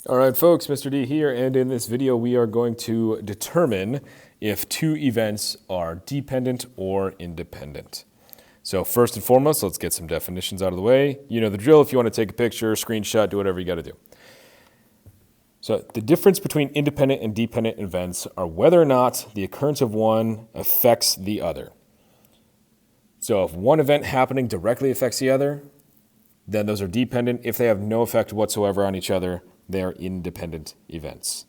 All right, folks, Mr. D here, and in this video we are going to determine if two events are dependent or independent. So first and foremost, let's get some definitions out of the way. You know the drill. If you want to take a picture, screenshot, do whatever you got to do. So the difference between independent and dependent events are whether or not the occurrence of one affects the other. So if one event happening directly affects the other, then those are dependent. If they have no effect whatsoever on each other, they are independent events.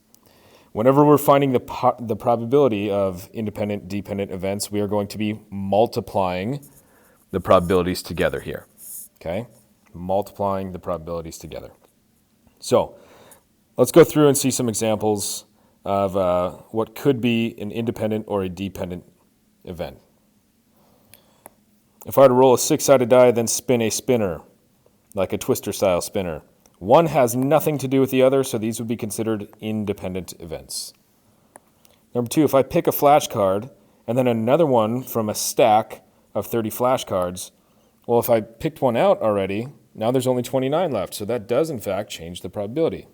Whenever we're finding the probability of independent, dependent events, we are going to be multiplying the probabilities together here, okay? Multiplying the probabilities together. So let's go through and see some examples of what could be an independent or a dependent event. If I were to roll a six-sided die, then spin a spinner, like a twister style spinner, one has nothing to do with the other, so these would be considered independent events. Number two, if I pick a flashcard and then another one from a stack of 30 flashcards, well, if I picked one out already, now there's only 29 left, so that does in fact change the probability.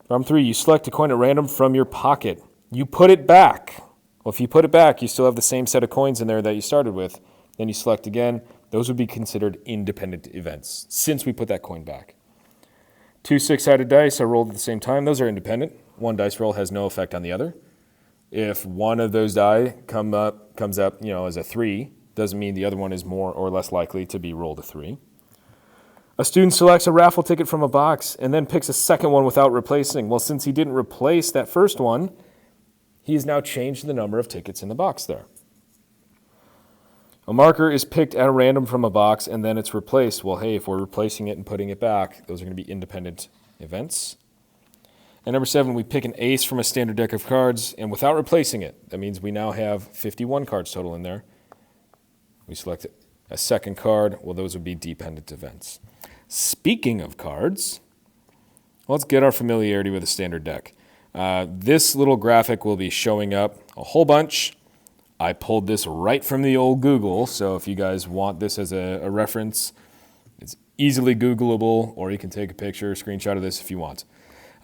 Number three, you select a coin at random from your pocket. You put it back. Well, if you put it back, you still have the same set of coins in there that you started with. Then you select again. Those would be considered independent events since we put that coin back. Two six-sided dice are rolled at the same time. Those are independent. One dice roll has no effect on the other. If one of those die comes up, as a 3, doesn't mean the other one is more or less likely to be rolled a 3. A student selects a raffle ticket from a box and then picks a second one without replacing. Well, since he didn't replace that first one, he has now changed the number of tickets in the box there. A marker is picked at random from a box and then it's replaced. Well, hey, if we're replacing it and putting it back, those are going to be independent events. And number 7, we pick an ace from a standard deck of cards and without replacing it. That means we now have 51 cards total in there. We select a second card. Well, those would be dependent events. Speaking of cards, let's get our familiarity with a standard deck. This little graphic will be showing up a whole bunch. I pulled this right from the old Google, so if you guys want this as a reference, it's easily Googleable, or you can take a picture or screenshot of this if you want.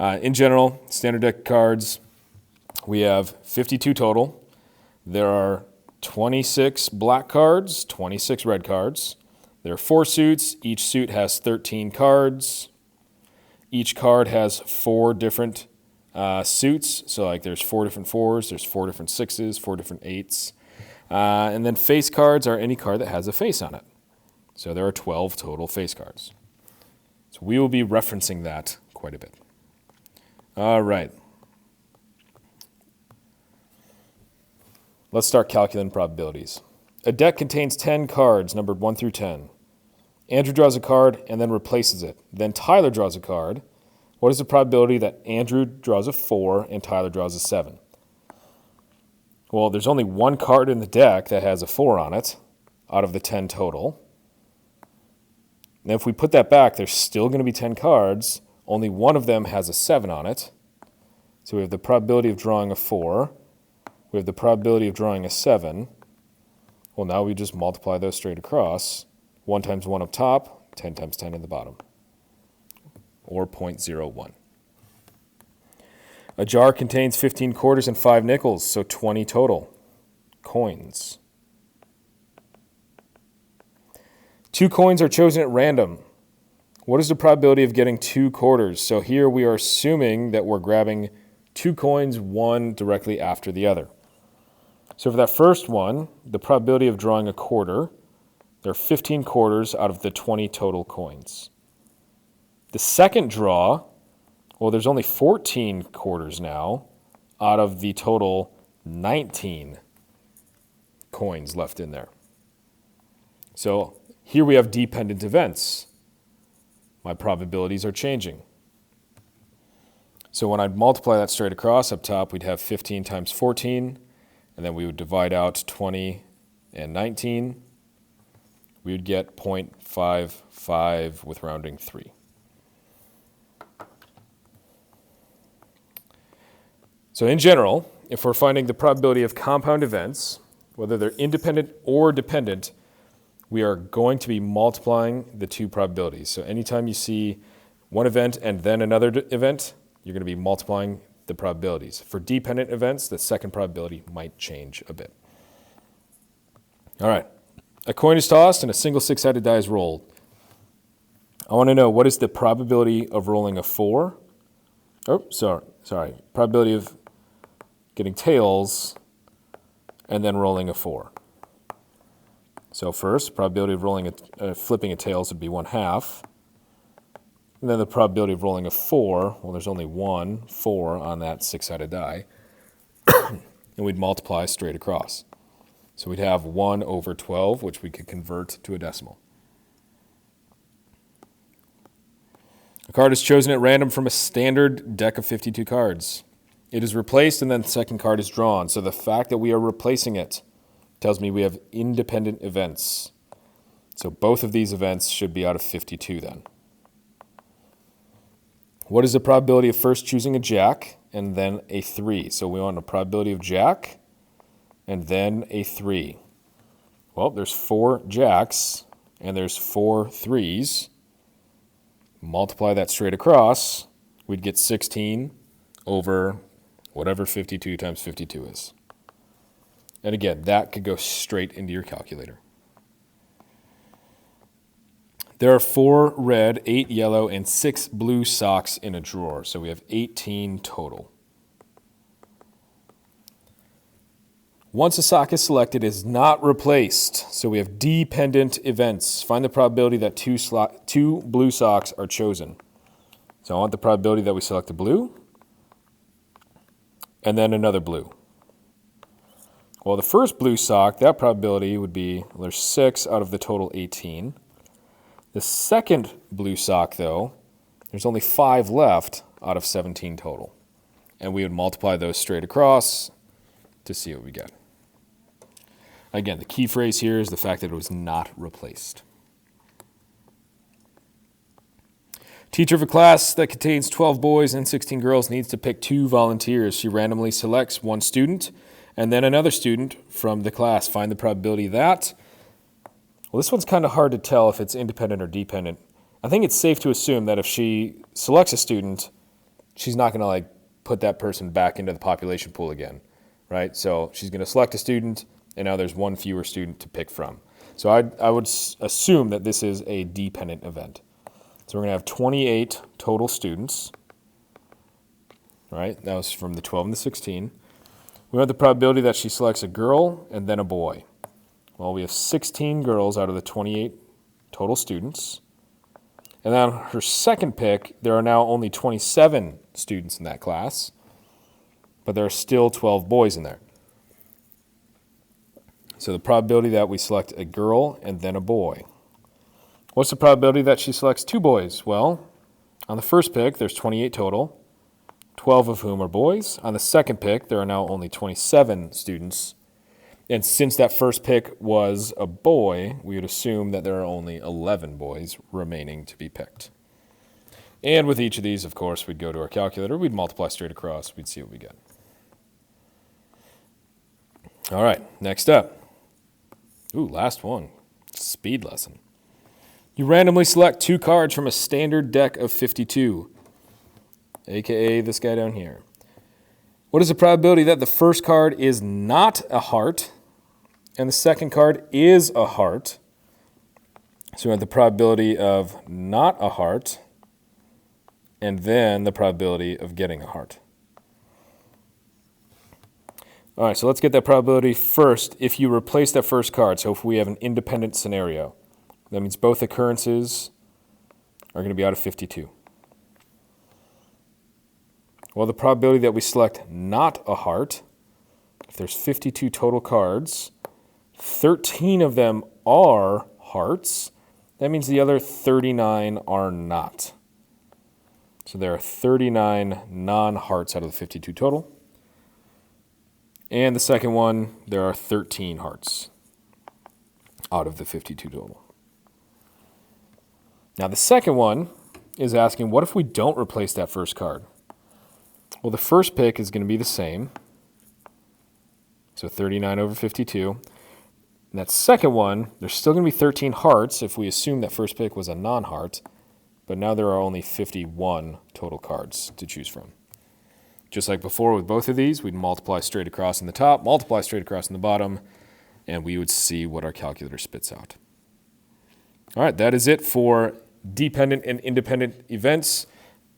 In general, standard deck cards, we have 52 total. There are 26 black cards, 26 red cards. There are 4 suits. Each suit has 13 cards. Each card has 4 different suits, so like there's 4 different 4s, there's 4 different 6s, 4 different 8s. And then face cards are any card that has a face on it. So there are 12 total face cards. So we will be referencing that quite a bit. All right. Let's start calculating probabilities. A deck contains 10 cards numbered 1 through 10. Andrew draws a card and then replaces it. Then Tyler draws a card. What is the probability that Andrew draws a 4 and Tyler draws a 7? Well, there's only one card in the deck that has a 4 on it out of the 10 total. And if we put that back, there's still going to be 10 cards. Only one of them has a 7 on it. So we have the probability of drawing a 4. We have the probability of drawing a 7. Well, now we just multiply those straight across. 1 times 1 up top, 10 times 10 in the bottom, or 0.01. A jar contains 15 quarters and 5 nickels, so 20 total coins. 2 coins are chosen at random. What is the probability of getting 2 quarters? So here we are assuming that we're grabbing 2 coins, one directly after the other. So for that first one, the probability of drawing a quarter, there are 15 quarters out of the 20 total coins. The second draw, well, there's only 14 quarters now out of the total 19 coins left in there. So here we have dependent events. My probabilities are changing. So when I multiply that straight across, up top we'd have 15 times 14, and then we would divide out 20 and 19. We would get 0.55 with rounding 3. So in general, if we're finding the probability of compound events, whether they're independent or dependent, we are going to be multiplying the two probabilities. So anytime you see one event and then another event, you're going to be multiplying the probabilities. For dependent events, the second probability might change a bit. All right. A coin is tossed and a single six-sided die is rolled. I want to know, what is the probability of rolling a 4? Oh, sorry. Probability of getting tails and then rolling a 4. So first, probability of rolling flipping a tails would be 1/2. And then the probability of rolling a 4, well, there's only 1 4 on that six-sided die. And we'd multiply straight across. So we'd have 1 over 12, which we could convert to a decimal. A card is chosen at random from a standard deck of 52 cards. It is replaced and then the second card is drawn. So the fact that we are replacing it tells me we have independent events. So both of these events should be out of 52 then. What is the probability of first choosing a jack and then a 3? So we want a probability of jack and then a 3. Well, there's 4 jacks and there's 4 3s. Multiply that straight across, we'd get 16 over whatever 52 times 52 is. And again, that could go straight into your calculator. There are 4 red, 8 yellow, and 6 blue socks in a drawer. So we have 18 total. Once a sock is selected, it is not replaced. So we have dependent events. Find the probability that 2 blue socks are chosen. So I want the probability that we select a blue and then another blue. Well, the first blue sock, that probability would be, well, there's 6 out of the total 18. The second blue sock, though, there's only 5 left out of 17 total. And we would multiply those straight across to see what we get. Again, the key phrase here is the fact that it was not replaced. Teacher of a class that contains 12 boys and 16 girls needs to pick 2 volunteers. She randomly selects one student and then another student from the class. Find the probability that. Well, this one's kind of hard to tell if it's independent or dependent. I think it's safe to assume that if she selects a student, she's not going to put that person back into the population pool again, right? So she's going to select a student, and now there's one fewer student to pick from. So I would assume that this is a dependent event. So we're going to have 28 total students, right? That was from the 12 and the 16. We want the probability that she selects a girl and then a boy. Well, we have 16 girls out of the 28 total students. And then on her second pick, there are now only 27 students in that class, but there are still 12 boys in there. So the probability that we select a girl and then a boy. What's the probability that she selects 2 boys? Well, on the first pick, there's 28 total, 12 of whom are boys. On the second pick, there are now only 27 students. And since that first pick was a boy, we would assume that there are only 11 boys remaining to be picked. And with each of these, of course, we'd go to our calculator. We'd multiply straight across. We'd see what we get. All right, next up. Ooh, last one. Speed lesson. You randomly select 2 cards from a standard deck of 52, a.k.a. this guy down here. What is the probability that the first card is not a heart and the second card is a heart? So we have the probability of not a heart and then the probability of getting a heart. All right, so let's get that probability first if you replace that first card. So if we have an independent scenario, that means both occurrences are going to be out of 52. Well, the probability that we select not a heart, if there's 52 total cards, 13 of them are hearts. That means the other 39 are not. So there are 39 non-hearts out of the 52 total. And the second one, there are 13 hearts out of the 52 total. Now the second one is asking, what if we don't replace that first card? Well, the first pick is going to be the same. So 39 over 52. And that second one, there's still going to be 13 hearts if we assume that first pick was a non-heart. but now there are only 51 total cards to choose from. Just like before with both of these, we'd multiply straight across in the top, multiply straight across in the bottom, and we would see what our calculator spits out. All right, that is it for dependent and independent events.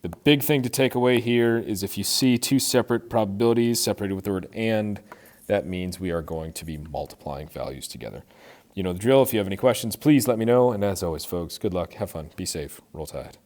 The big thing to take away here is if you see two separate probabilities separated with the word and, that means we are going to be multiplying values together. You know the drill. If you have any questions, please let me know. And as always, folks, good luck, have fun, be safe, roll tide.